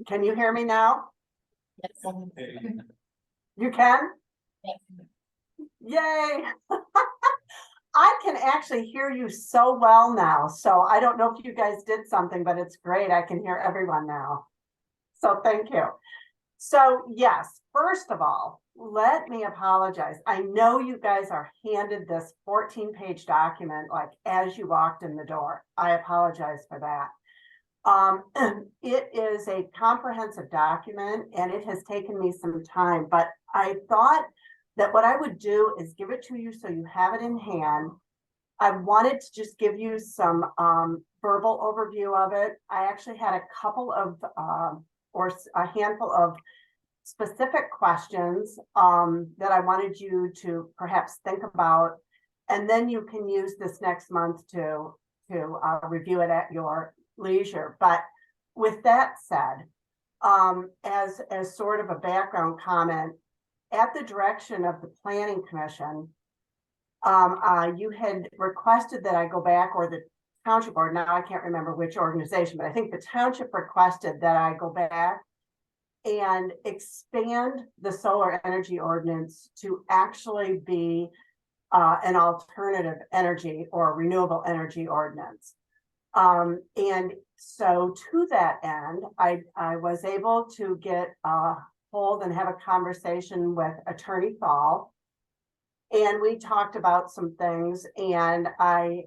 Can you hear me now? Yes. You can? Yes. Yay! I can actually hear you so well now. So I don't know if you guys did something, but it's great. I can hear everyone now. So thank you. So yes, first of all, let me apologize. I know you guys are handed this 14-page document like as you walked in the door. I apologize for that. It is a comprehensive document and it has taken me some time, but I thought that what I would do is give it to you so you have it in hand. I wanted to just give you some verbal overview of it. I actually had a couple of or a handful of specific questions that I wanted you to perhaps think about, and then you can use this next month to review it at your leisure. But with that said, as sort of a background comment, at the direction of the Planning Commission, you had requested that I go back, or the township board, now I can't remember which organization, but I think the township requested that I go back and expand the solar energy ordinance to actually be an alternative energy or renewable energy ordinance. And so to that end, I was able to get hold and have a conversation with Attorney Thal, and we talked about some things, and I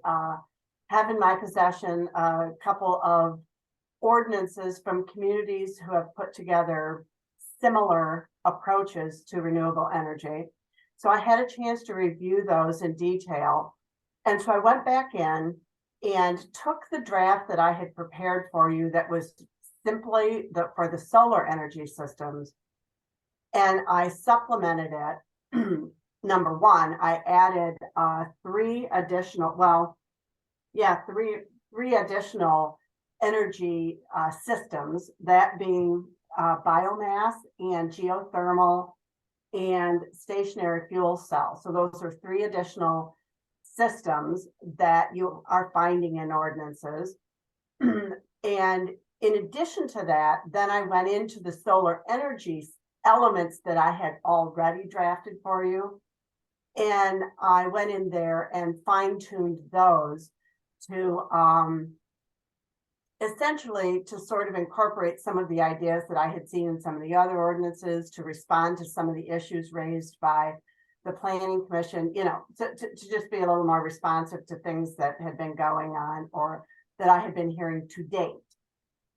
have in my possession a couple of ordinances from communities who have put together similar approaches to renewable energy. So I had a chance to review those in detail. And so I went back in and took the draft that I had prepared for you that was simply for the solar energy systems, and I supplemented it. Number one, I added three additional energy systems, that being biomass and geothermal and stationary fuel cells. So those are three additional systems that you are finding in ordinances. And in addition to that, then I went into the solar energy elements that I had already drafted for you. And I went in there and fine-tuned those to essentially to sort of incorporate some of the ideas that I had seen in some of the other ordinances, to respond to some of the issues raised by the Planning Commission, you know, to just be a little more responsive to things that had been going on or that I had been hearing to date.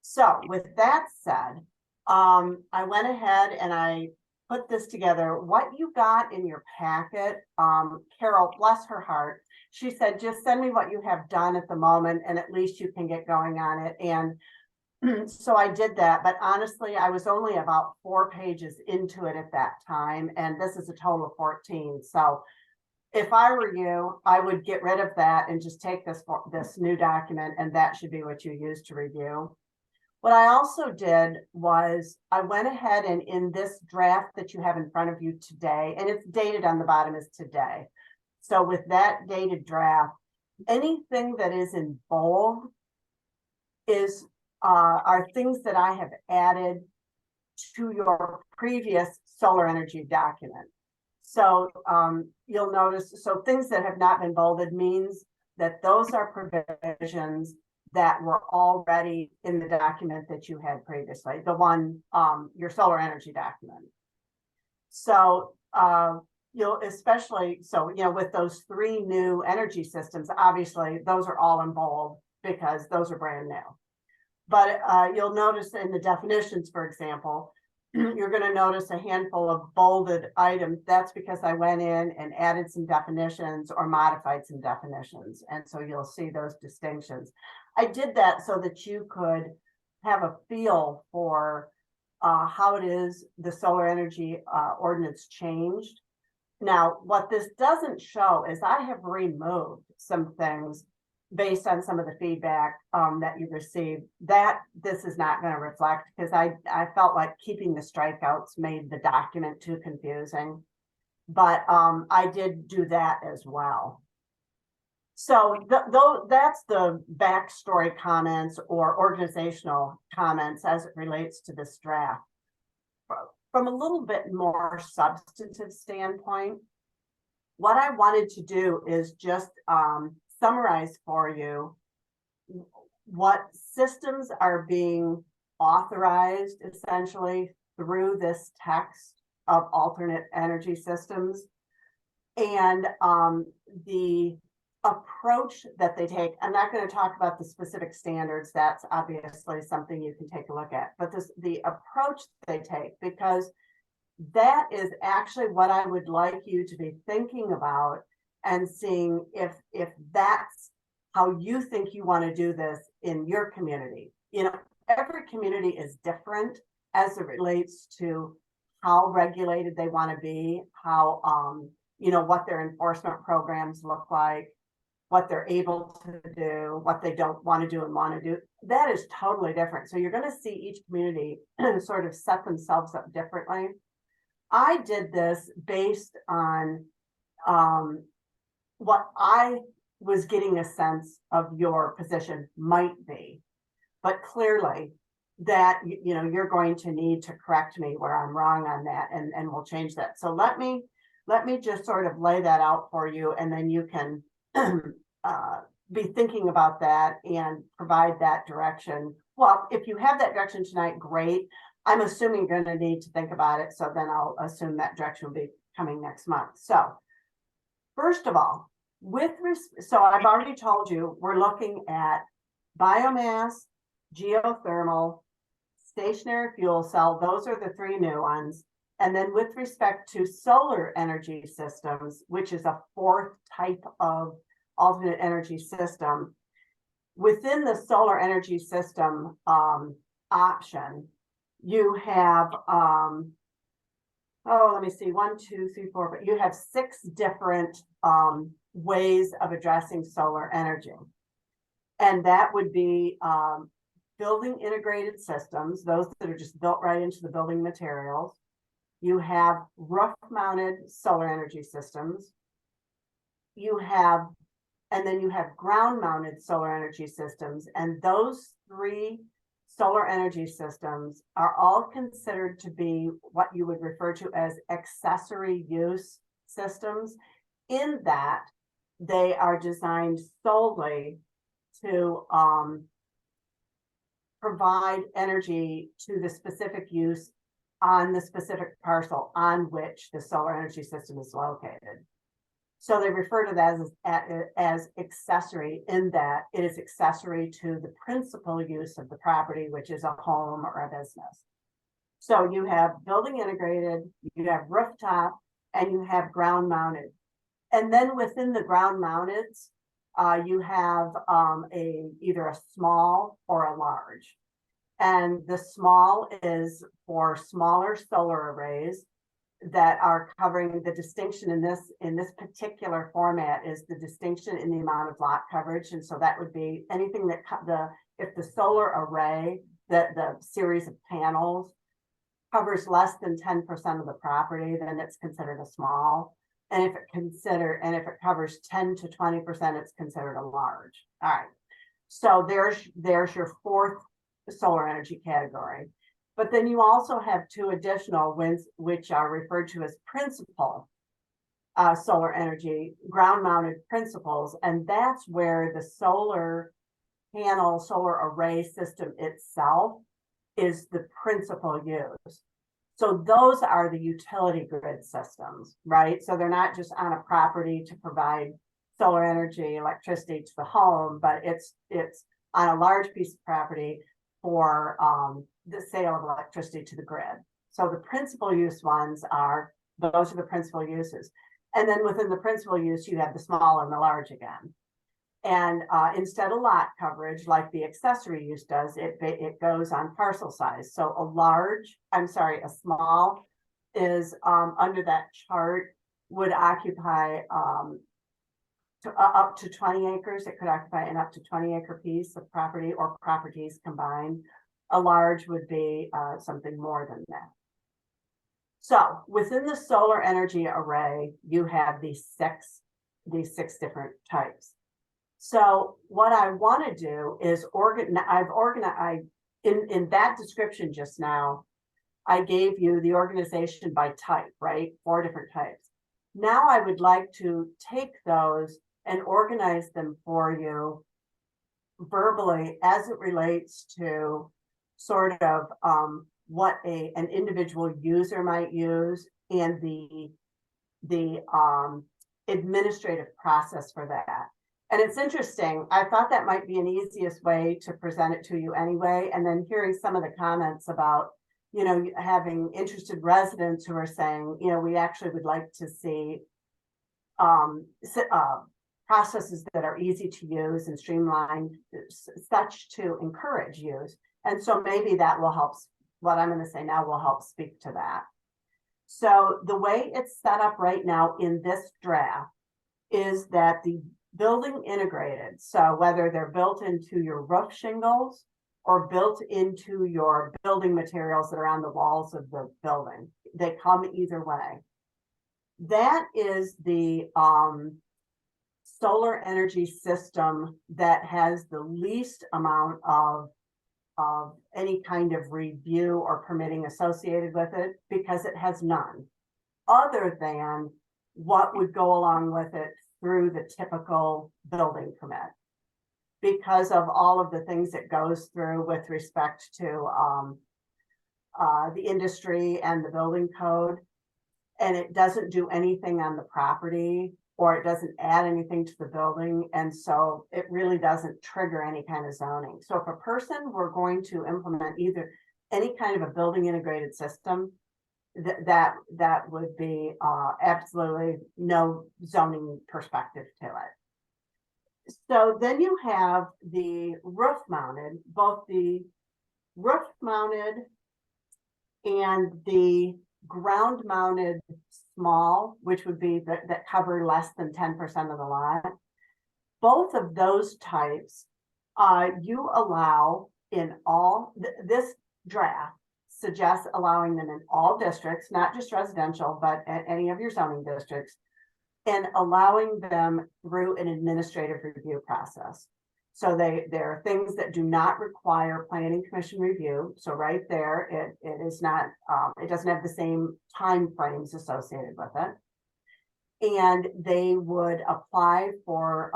So with that said, I went ahead and I put this together. What you got in your packet, Carol, bless her heart, she said, just send me what you have done at the moment, and at least you can get going on it. And so I did that, but honestly, I was only about 4 pages into it at that time, and this is a total of 14. So if I were you, I would get rid of that and just take this new document, and that should be what you use to review. What I also did was I went ahead and in this draft that you have in front of you today, and it's dated on the bottom as today. So with that dated draft, anything that is in bold are things that I have added to your previous solar energy document. So you'll notice, so things that have not been bolded means that those are provisions that were already in the document that you had previously, the one, your solar energy document. So you'll especially, so, you know, with those 3 new energy systems, obviously those are all in bold because those are brand new. But you'll notice in the definitions, for example, you're going to notice a handful of bolded items. That's because I went in and added some definitions or modified some definitions. And so you'll see those distinctions. I did that so that you could have a feel for how it is the solar energy ordinance changed. Now, what this doesn't show is I have removed some things based on some of the feedback that you received, that this is not going to reflect, because I felt like keeping the strikeouts made the document too confusing. But I did do that as well. So though that's the backstory comments or organizational comments as it relates to this draft. From a little bit more substantive standpoint, what I wanted to do is just summarize for you what systems are being authorized essentially through this text of alternate energy systems, and the approach that they take. I'm not going to talk about the specific standards. That's obviously something you can take a look at, but the approach they take, because that is actually what I would like you to be thinking about and seeing if that's how you think you want to do this in your community. You know, every community is different as it relates to how regulated they want to be, how you know, what their enforcement programs look like, what they're able to do, what they don't want to do and want to do. That is totally different. So you're going to see each community sort of set themselves up differently. I did this based on what I was getting a sense of your position might be, but clearly that, you know, you're going to need to correct me where I'm wrong on that, and we'll change that. So let me just sort of lay that out for you, and then you can be thinking about that and provide that direction. Well, if you have that direction tonight, great. I'm assuming you're going to need to think about it, so then I'll assume that direction will be coming next month. So first of all, so I've already told you we're looking at biomass, geothermal, stationary fuel cell. Those are the three new ones. And then with respect to solar energy systems, which is a fourth type of alternate energy system, within the solar energy system option, you have, let me see, 1, 2, 3, 4, but you have 6 different ways of addressing solar energy. And that would be building integrated systems, those that are just built right into the building materials. You have roof-mounted solar energy systems. You have, and then you have ground-mounted solar energy systems. And those 3 solar energy systems are all considered to be what you would refer to as accessory use systems, in that they are designed solely to provide energy to the specific use on the specific parcel on which the solar energy system is located. So they refer to that as accessory, in that it is accessory to the principal use of the property, which is a home or a business. So you have building integrated, you have rooftop, and you have ground mounted. And then within the ground mounted, you have either a small or a large. And the small is for smaller solar arrays that are covering. The distinction in this particular format is the distinction in the amount of lot coverage. And so that would be anything that if the solar array, the series of panels, covers less than 10% of the property, then it's considered a small. And if it covers 10 to 20%, it's considered a large. All right. So there's your fourth solar energy category. But then you also have 2 additional ones, which are referred to as principal solar energy, ground-mounted principals, and that's where the solar panel, solar array system itself is the principal use. So those are the utility grid systems, right? So they're not just on a property to provide solar energy, electricity to the home, but it's on a large piece of property for the sale of electricity to the grid. So the principal use ones those are the principal uses. And then within the principal use, you have the small and the large again. And instead of lot coverage, like the accessory use does, it goes on parcel size. So a small is under that chart would occupy up to 20 acres. It could occupy an up to 20-acre piece of property or properties combined. A large would be something more than that. So within the solar energy array, you have these six different types. So what I want to do is in that description just now, I gave you the organization by type, right? 4 different types. Now I would like to take those and organize them for you verbally as it relates to sort of what an individual user might use and the administrative process for that. And it's interesting. I thought that might be an easiest way to present it to you anyway. And then hearing some of the comments about, you know, having interested residents who are saying, you know, we actually would like to see processes that are easy to use and streamlined, such to encourage use. And so maybe that will help. What I'm going to say now will help speak to that. So the way it's set up right now in this draft is that the building integrated, so whether they're built into your roof shingles or built into your building materials that are on the walls of the building, they come either way. That is the solar energy system that has the least amount of any kind of review or permitting associated with it, because it has none other than what would go along with it through the typical building permit, because of all of the things it goes through with respect to the industry and the building code. And it doesn't do anything on the property, or it doesn't add anything to the building. And so it really doesn't trigger any kind of zoning. So if a person were going to implement either any kind of a building integrated system, that would be absolutely no zoning perspective to it. So then you have the roof mounted, both the roof mounted and the ground mounted small, which would be that cover less than 10% of the lot. Both of those types, you allow in all, this draft suggests allowing them in all districts, not just residential, but at any of your zoning districts, and allowing them through an administrative review process. So there are things that do not require planning commission review. So right there, it is not, it doesn't have the same time frames associated with it. And they would apply for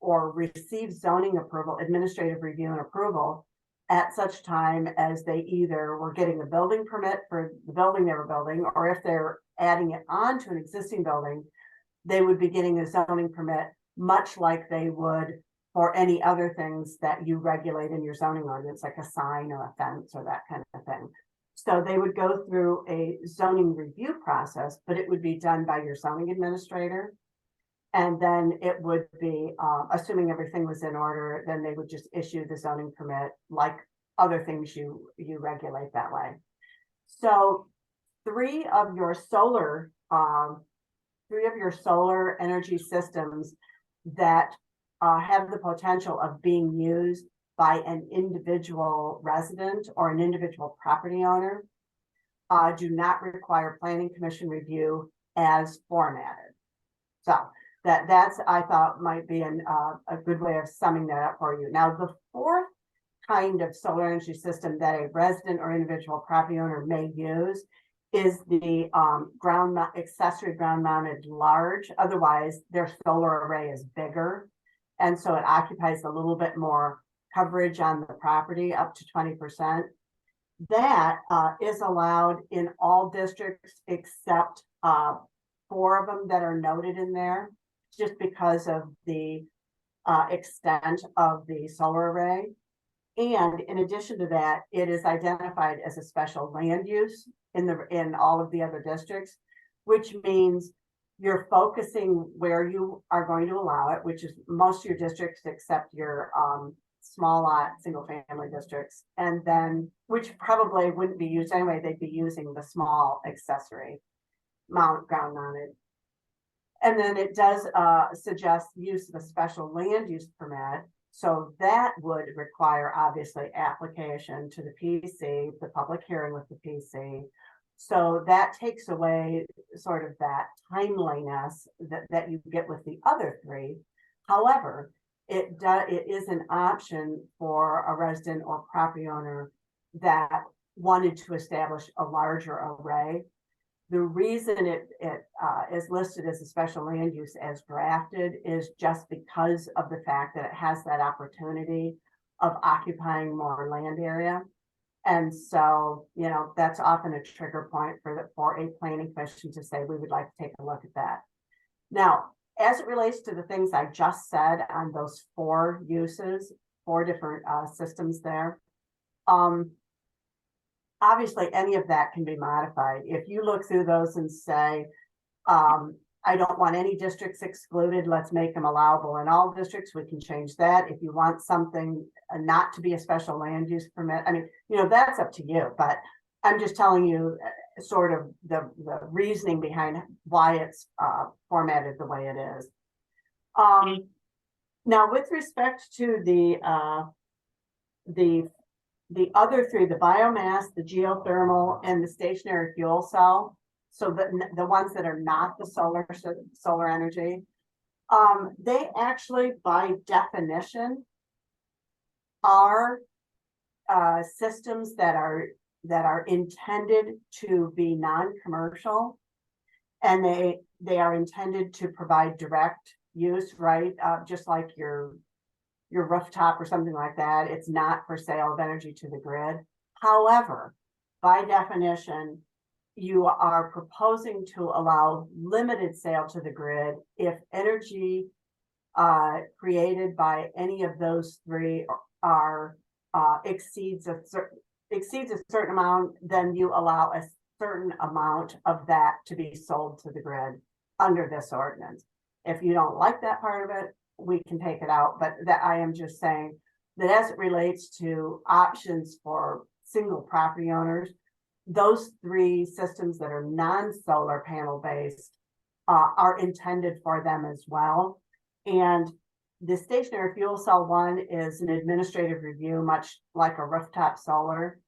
or receive zoning approval, administrative review and approval at such time as they either were getting a building permit for the building they were building, or if they're adding it on to an existing building, they would be getting a zoning permit, much like they would for any other things that you regulate in your zoning ordinance, like a sign or a fence or that kind of thing. So they would go through a zoning review process, but it would be done by your zoning administrator. And then it would be, assuming everything was in order, then they would just issue the zoning permit like other things you regulate that way. So three of your solar energy systems that have the potential of being used by an individual resident or an individual property owner do not require planning commission review as formatted. So that's, I thought, might be a good way of summing that up for you. Now, the fourth kind of solar energy system that a resident or individual property owner may use is the accessory ground mounted large. Otherwise, their solar array is bigger. And so it occupies a little bit more coverage on the property, up to 20%. That is allowed in all districts except 4 of them that are noted in there, just because of the extent of the solar array. And in addition to that, it is identified as a special land use in all of the other districts, which means you're focusing where you are going to allow it, which is most of your districts except your small lot single family districts, and then which probably wouldn't be used anyway. They'd be using the small accessory ground mounted. And then it does suggest use of a special land use permit. So that would require obviously application to the PC, the public hearing with the PC. So that takes away sort of that timeliness that you get with the other 3. However, it is an option for a resident or property owner that wanted to establish a larger array. The reason it is listed as a special land use as drafted is just because of the fact that it has that opportunity of occupying more land area. And so, you know, that's often a trigger point for a planning commission to say, we would like to take a look at that. Now, as it relates to the things I just said on those 4 uses, 4 different systems there, obviously any of that can be modified. If you look through those and say, I don't want any districts excluded, let's make them allowable in all districts, we can change that. If you want something not to be a special land use permit, I mean, you know, that's up to you, but I'm just telling you sort of the reasoning behind why it's formatted the way it is. Now, with respect to the other 3, the biomass, the geothermal, and the stationary fuel cell, so the ones that are not the solar energy, they actually, by definition, are systems that are intended to be non-commercial, and they are intended to provide direct use, right? Just like your rooftop or something like that. It's not for sale of energy to the grid. However, by definition, you are proposing to allow limited sale to the grid if energy created by any of those 3 are exceeds a certain amount, then you allow a certain amount of that to be sold to the grid under this ordinance. If you don't like that part of it, we can take it out, but that I am just saying that as it relates to options for single property owners, those 3 systems that are non-solar panel based are intended for them as well. And the stationary fuel cell one is an administrative review, much like a rooftop solar.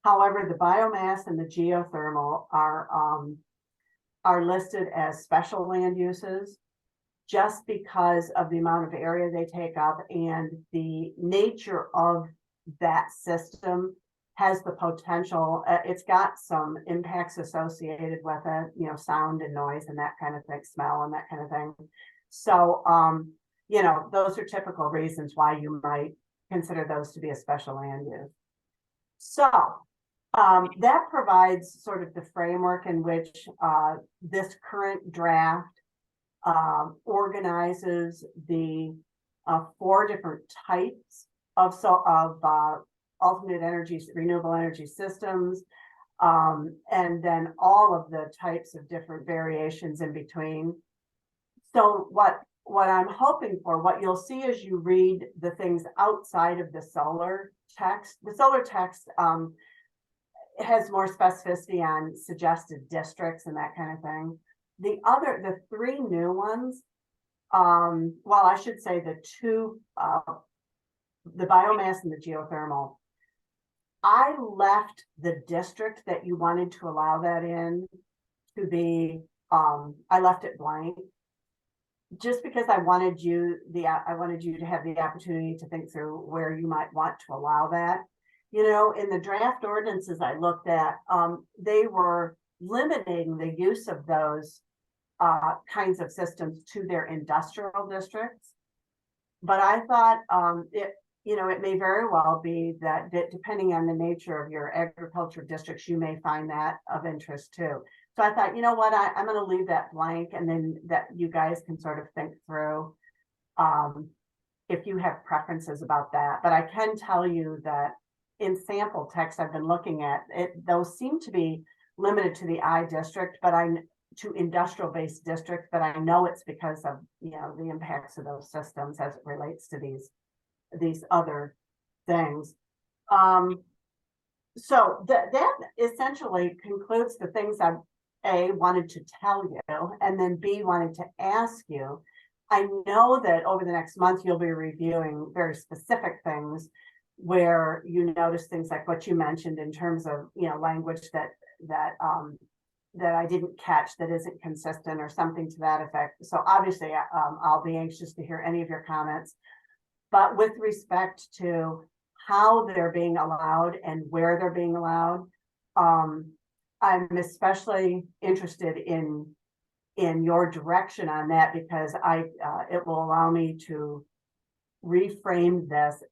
However, the biomass and the geothermal are listed as special land uses, just because of the amount of area they take up and the nature of that system has the potential. It's got some impacts associated with it, you know, sound and noise and that kind of thing, smell and that kind of thing. So, you know, those are typical reasons why you might consider those to be a special land use. So, that provides sort of the framework in which this current draft organizes the 4 different types of alternate energy, renewable energy systems, and then all of the types of different variations in between. So what I'm hoping for, what you'll see as you read the things outside of the solar text has more specificity on suggested districts and that kind of thing. The 3 new ones, well, I should say the 2, the biomass and the geothermal, I left the district that you wanted to allow that in to be, I left it blank, just because I wanted you to have the opportunity to think through where you might want to allow that. You know, in the draft ordinances I looked at, they were limiting the use of those kinds of systems to their industrial districts. But I thought it may very well be that depending on the nature of your agriculture districts, you may find that of interest too. So I thought, you know what, I'm going to leave that blank, and then that you guys can sort of think through if you have preferences about that. But I can tell you that in sample text I've been looking at, those seem to be limited to the I district, but to industrial based districts, but I know it's because of, you know, the impacts of those systems as it relates to these other things. So that essentially concludes the things I wanted to tell you, and then B wanted to ask you. I know that over the next month you'll be reviewing very specific things where you notice things like what you mentioned in terms of, you know, language that I didn't catch that isn't consistent or something to that effect. So obviously I'll be anxious to hear any of your comments. But with respect to how they're being allowed and where they're being allowed, I'm especially interested in your direction on that, because it will allow me to reframe this,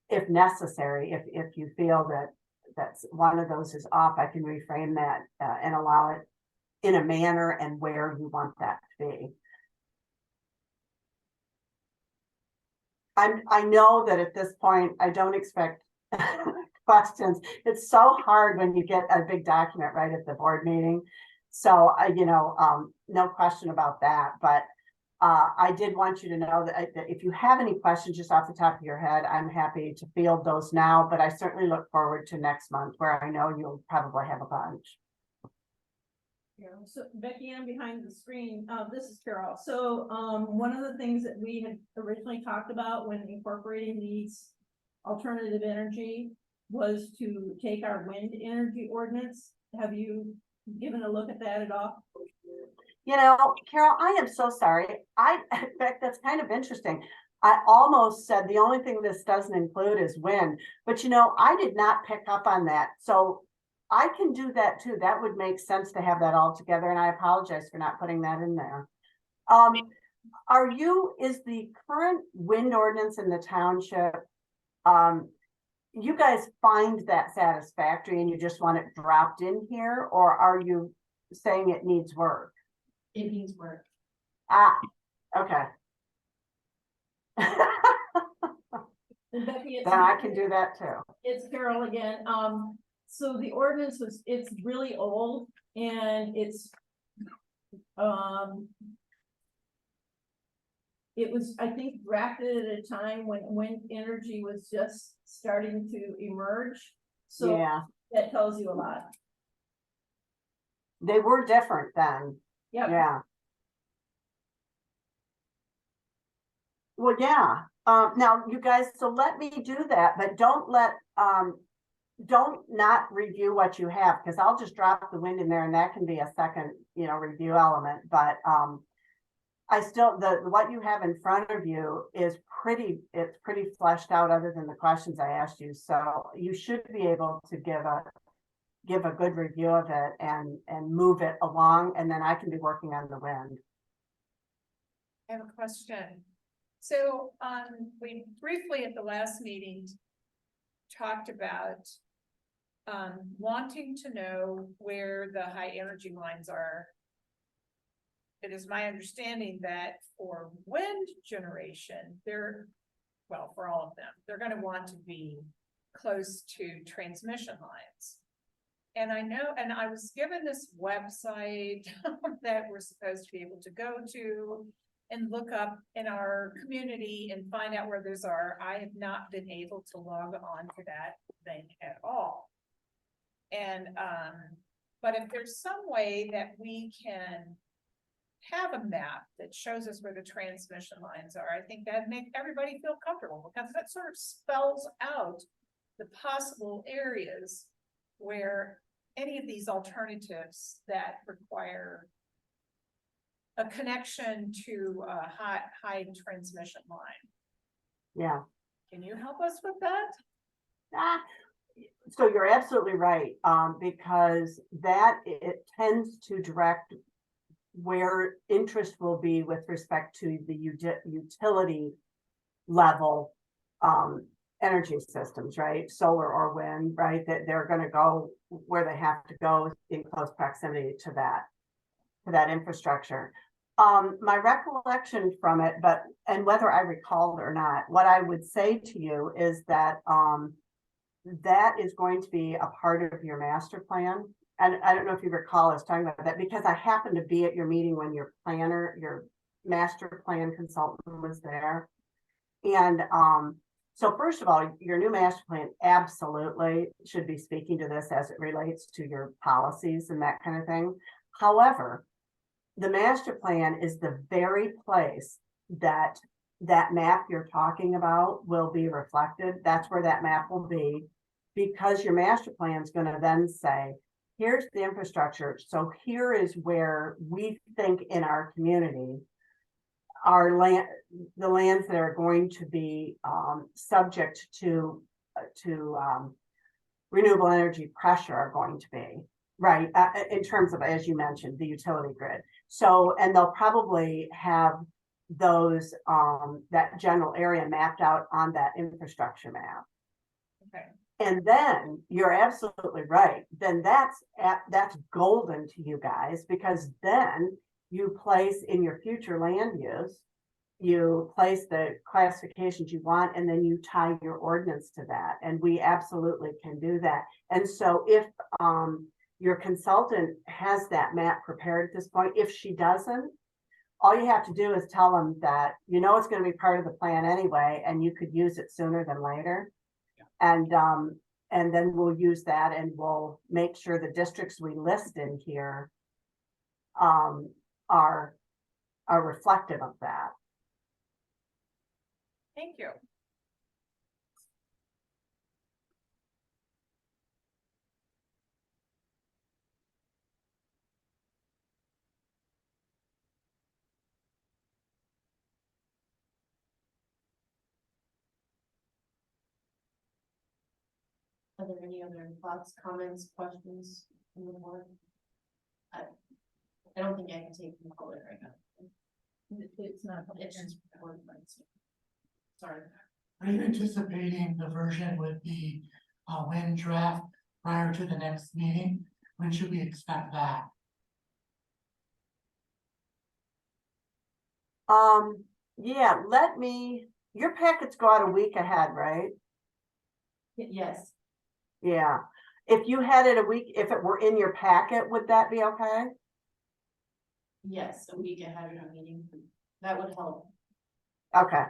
if necessary. If you feel that that's one of those is off, I can reframe that and allow it in a manner and where you want that to be. I know that at this point I don't expect questions. It's so hard when you get a big document right at the board meeting. So no question about that. But I did want you to know that if you have any questions just off the top of your head, I'm happy to field those now. But I certainly look forward to next month, where I know you'll probably have a bunch. Yeah, so Becky, I'm behind the screen. This is Carol. So one of the things that we had originally talked about when incorporating these alternative energy was to take our wind energy ordinance. Have you given a look at that at all? Carol, I am so sorry. In fact, that's kind of interesting. I almost said the only thing this doesn't include is wind, but I did not pick up on that. So I can do that too. That would make sense to have that all together. And I apologize for not putting that in there. Is the current wind ordinance in the township, you guys find that satisfactory and you just want it dropped in here, or are you saying it needs work? It needs work. Okay. Becky, then I can do that too. It's Carol again. So the ordinance it's really old, and it was, I think, drafted at a time when wind energy was just starting to emerge. So yeah, that tells you a lot. They were different then. Yep. Yeah. Well, yeah. Now you guys, so let me do that, but don't not review what you have, because I'll just drop the wind in there and that can be a second, review element. But I still, what you have in front of you is pretty fleshed out, other than the questions I asked you. So you should be able to give a good review of it and move it along, and then I can be working on the wind. I have a question. So we briefly at the last meeting talked about wanting to know where the high energy lines are. It is my understanding that for wind generation, for all of them, they're going to want to be close to transmission lines. And I know, and I was given this website that we're supposed to be able to go to and look up in our community and find out where those are. I have not been able to log on to that thing at all. And, but if there's some way that we can have a map that shows us where the transmission lines are, I think that'd make everybody feel comfortable, because that sort of spells out the possible areas where any of these alternatives that require a connection to a high transmission line. Yeah. Can you help us with that? So you're absolutely right, because it tends to direct where interest will be with respect to the utility level energy systems, right? Solar or wind, right? That they're going to go where they have to go in close proximity to that infrastructure. My recollection from it, and whether I recall it or not, what I would say to you is that that is going to be a part of your master plan. And I don't know if you recall us talking about that, because I happened to be at your meeting when your master plan consultant was there. And so first of all, your new master plan absolutely should be speaking to this as it relates to your policies and that kind of thing. However, the master plan is the very place that map you're talking about will be reflected. That's where that map will be, because your master plan is going to then say, here's the infrastructure. So here is where we think in our community our land, the lands that are going to be, subject to renewable energy pressure are going to be, right, in terms of, as you mentioned, the utility grid. So, and they'll probably have those, that general area mapped out on that infrastructure map. Okay. And then you're absolutely right. Then that's golden to you guys, because then you place in your future land use, you place the classifications you want, and then you tie your ordinance to that. And we absolutely can do that. And so if your consultant has that map prepared at this point, if she doesn't, all you have to do is tell them that, you know, it's going to be part of the plan anyway, and you could use it sooner than later. And then we'll use that, and we'll make sure the districts we list in here are reflective of that. Thank you. Are there any other thoughts, comments, questions from the board? I don't think I can take them all right now. It's not. It's just board minds. Sorry. Are you anticipating the version with the wind draft prior to the next meeting? When should we expect that? Yeah, your packets go out a week ahead, right? Yes, Yeah. If you had it a week, if it were in your packet, would that be okay? yes, a week ahead of the meeting. That would help. Okay.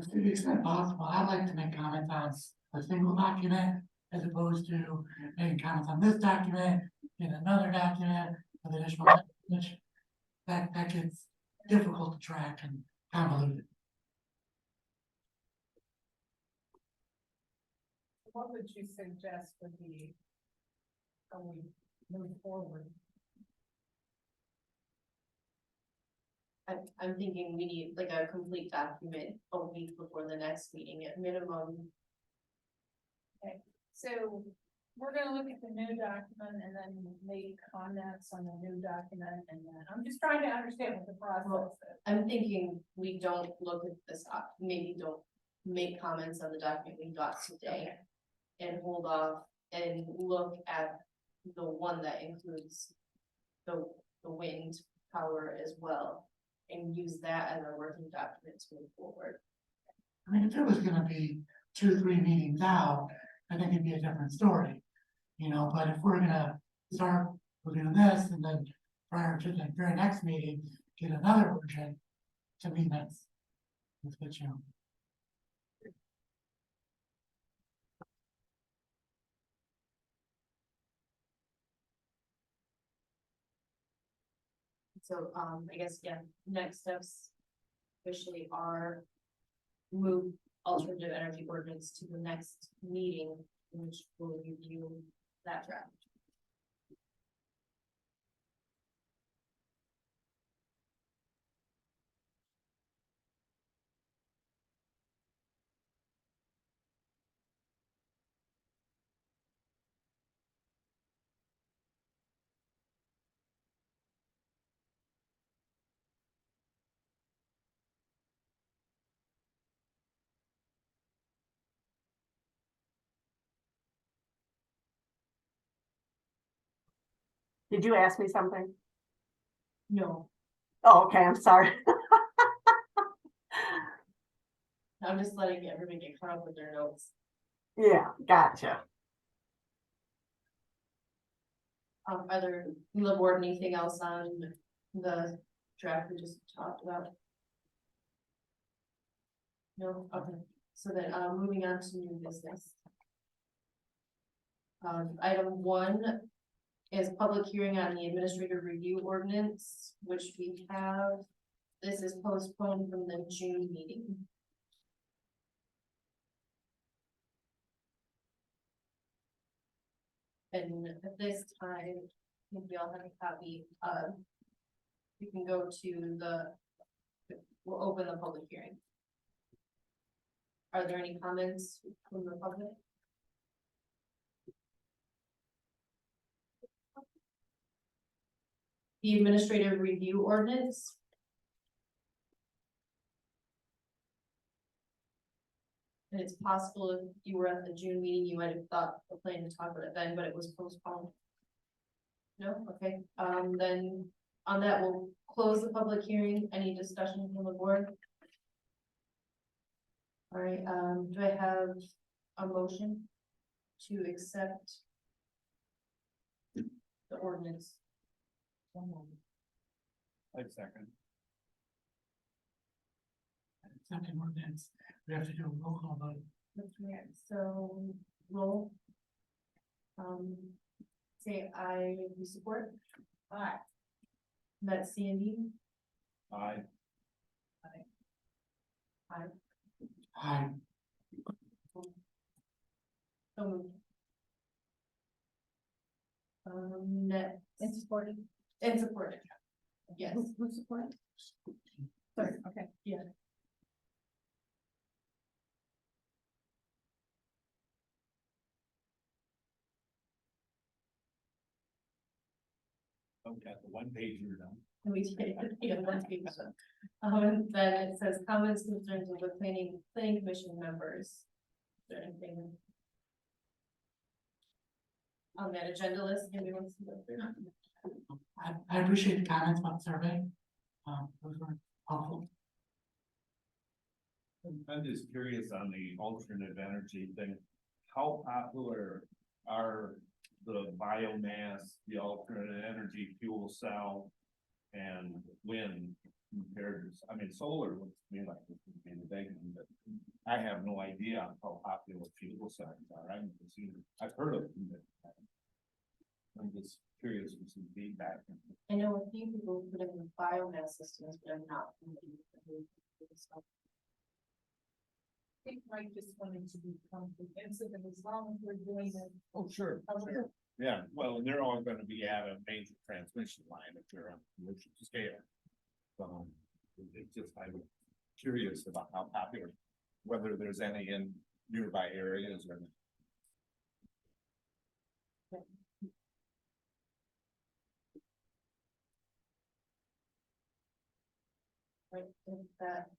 To the extent possible, I'd like to make comments on a single document as opposed to making comments on this document in another document with additional language. That gets difficult to track and convoluted. What would you suggest would be how we move forward? I'm thinking we need like a complete document a week before the next meeting at minimum. So we're gonna look at the new document and then make comments on the new document, and then I'm just trying to understand what the process is. I'm thinking we don't look at this, maybe don't make comments on the document we got today. And hold off and look at the one that includes the wind power as well. And use that as our working document to move forward. I mean, if it was gonna be 2-3 meetings out, I think it'd be a different story. You know, but if we're gonna start doing this and then prior to the very next meeting, get another version, to me, that's good, you know. So, I guess, yeah, next steps officially are move alternative energy ordinance to the next meeting, in which we'll review that draft. Did you ask me something? No, Oh, okay, I'm sorry. I'm just letting everybody get caught up with their notes. Yeah, gotcha. Are there, from the board, anything else on the draft we just talked about? No, okay, so then, moving on to new business. Item 1 is public hearing on the administrative review ordinance, which we have. This is postponed from the June meeting. And at this time, I think we all have a copy. You can go to the We'll open the public hearing. Are there any comments from the public? The administrative review ordinance. And it's possible if you were at the June meeting, you might have thought the plan to talk about it then, but it was postponed. No, okay, then on that, we'll close the public hearing. Any discussion from the board? All right, do I have a motion to accept the ordinance? Like second. Second ordinance, we have to do a roll call vote. That's right, so roll. Say I, you support? Aye. That's Sandy. Aye. Aye. Aye. So moved. Next. And supported. And supported. Yes. Who supported? Sorry, okay. Yeah. Okay, the one page you're done. And we take, yeah, one page. Then it says comments, concerns of the planning commission members. Is there anything on that agenda list anybody wants to go through? I appreciate the comments about the survey. Those were helpful. I'm just curious on the alternate energy thing. How popular are the biomass, the alternate energy fuel cell and wind compared to, I mean, solar looks to me like this would be the big one, but I have no idea how popular fuel cells are. I haven't seen, I've heard of them, but I'm just curious for some feedback. I know a few people put in biomass systems, but I'm not. familiar with the stuff. I think Mike just wanted to be comprehensive, and as long as we're doing it. Oh, sure. Yeah, well, and they're all gonna be at a major transmission line if they're on commercial scale. It's just, I'm curious about how popular, whether there's any in nearby areas or. Right, with that.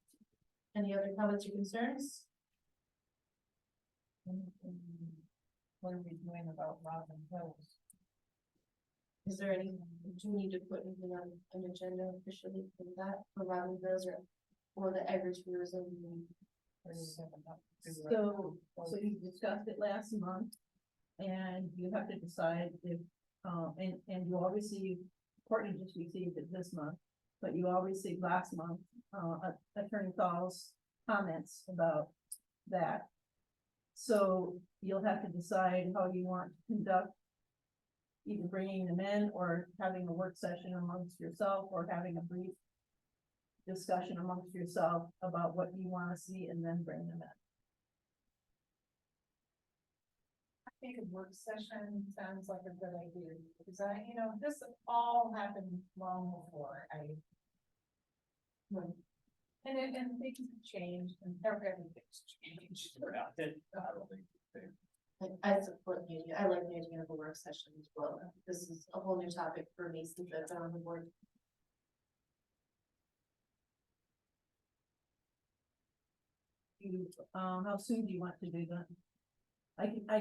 Any other comments or concerns? What are we doing about Robin Hills? Is there any, do we need to put anything on an agenda officially for that, for Robin Hills or the agritourism? So you discussed it last month. And you have to decide if, and you obviously, Courtney just received it this month. But you all received last month, Attorney Thal's comments about that. So you'll have to decide how you want to conduct. Either bringing them in or having a work session amongst yourself or having a brief discussion amongst yourself about what you want to see and then bring them in. I think a work session sounds like a good idea, because this all happened long before and things have changed and everything's changed around it. I support the idea, I like the idea of a work session as well. This is a whole new topic for me since I've been on the board. How soon do you want to do that?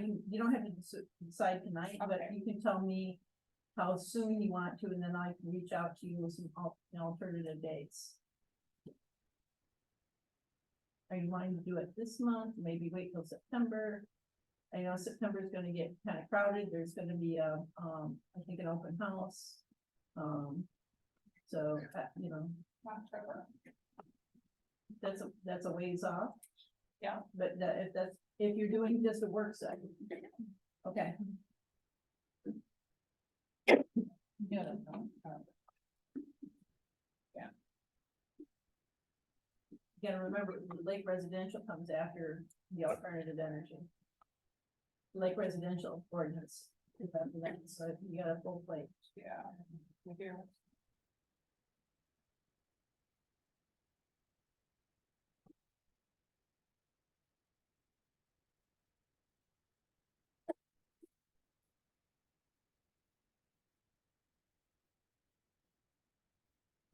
You don't have to decide tonight, but you can tell me how soon you want to, and then I can reach out to you with some alternative dates. Are you wanting to do it this month? Maybe wait till September? I know September is gonna get kind of crowded. There's gonna be I think an open house. So, October. that's a ways off. Yeah. But if you're doing just a work session. Okay. Yeah. You gotta remember, Lake Residential comes after the alternative energy. Lake Residential ordinance is after that, so you got a full plate. Yeah. We do.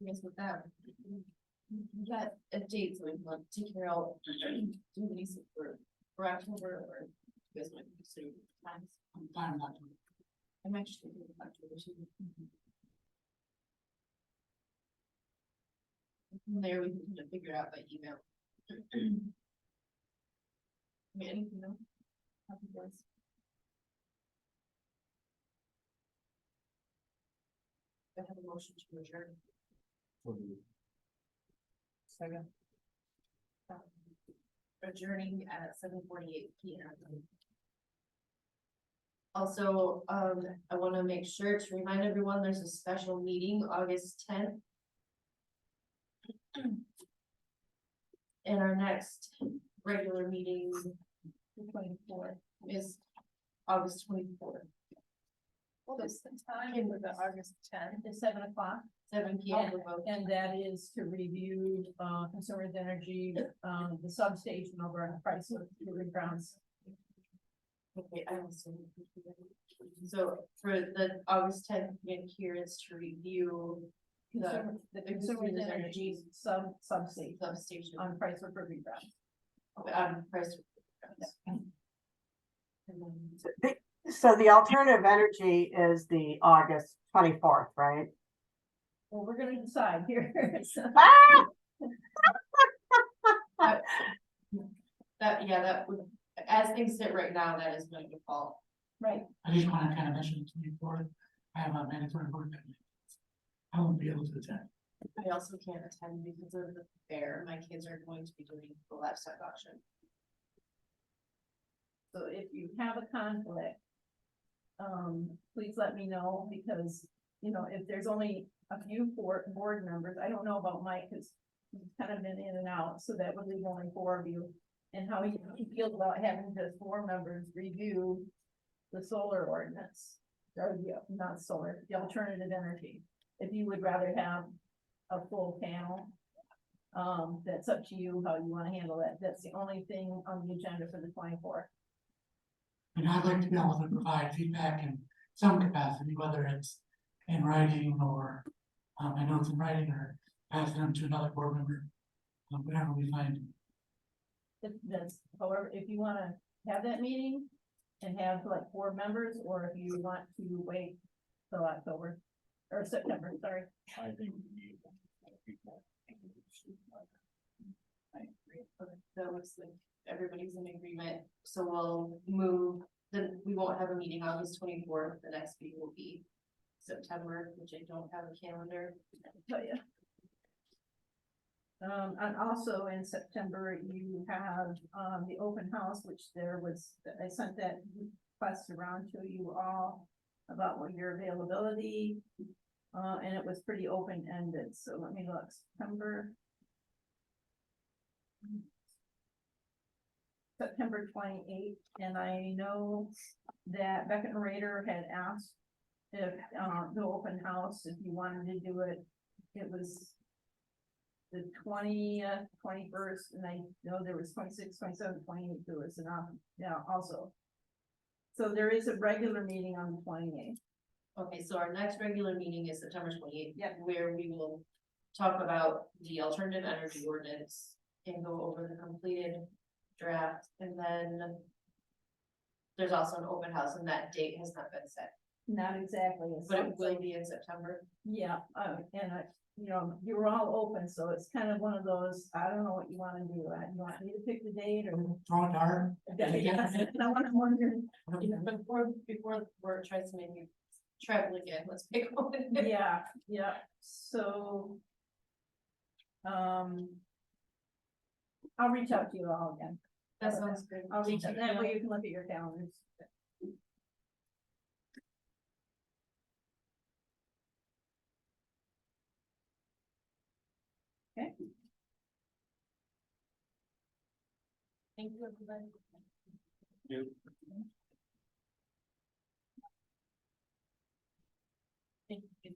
I guess with that, we got a date so we can like take care of, do these for October, or you guys might consider times. I'm fine with that. I'm actually thinking of October too. From there, we can kind of figure it out by email. Anything else? Happy days. I have a motion to adjourn. Second. Adjourning at 7:48 PM. Also, I wanna make sure to remind everyone, there's a special meeting August 10th. And our next regular meeting, the 24th, is August 24th, What is the time with the August 10th? It's 7 o'clock. 7 PM. for both. And that is to review, Consumers Energy, the substation over on Chrysler, River Grounds. Okay, I also. So for the August 10th, meeting here is to review The Consumers Energy substation substation on Chrysler, River Grounds. price. So the alternative energy is the August 24th, right? Well, we're gonna decide here. So, That would, as things sit right now, that is going to fall. Right, I just wanna kind of mention to you for, I have a mandatory board meeting. I won't be able to attend. I also can't attend because of the fair. My kids are going to be doing the livestock auction. so if you have a conflict, please let me know, because, you know, if there's only a few board members, I don't know about Mike, cause he's kind of been in and out, so that would leave only 4 of you. And how he feels about having just 4 members review the solar ordinance, or not solar, the alternative energy. If you would rather have a full panel, that's up to you how you wanna handle that. That's the only thing on the agenda for the 24th. And I'd like to be able to provide feedback in some capacity, whether it's in writing or, I know it's in writing, or passing them to another board member. Whatever we find. That's, however, if you wanna have that meeting and have like 4 members, or if you want to wait till October or September, sorry. I think we need. Okay, so it looks like everybody's in agreement, so we'll move, then we won't have a meeting August 24th, the next meeting will be September, which I don't have a calendar. Tell you. And also in September, you have, the open house, which there was, I sent that request around to you all about what your availability, and it was pretty open-ended, so let me look, September 28th, and I know that Beckett and Rader had asked if, the open house, if you wanted to do it, it was the 20th, 21st, and I know there was 26, 27, 28, there was enough, yeah, also. So there is a regular meeting on the 28th. Okay, so our next regular meeting is September 28th. Yep. Where we will talk about the alternative energy ordinance and go over the completed draft, and then there's also an open house, and that date has not been set, Not exactly. but it will be in September. Yeah, and I, you know, you were all open, so it's kind of one of those, I don't know what you wanna do, you want me to pick the date or? Throw a dart. Yeah, and I'm wondering, Before the board tries to make you travel again, let's pick one. yeah, yeah, so. I'll reach out to you all again. That sounds good. I'll reach out, that way you can look at your calendars. Okay. Thank you, everybody. You. Thank you.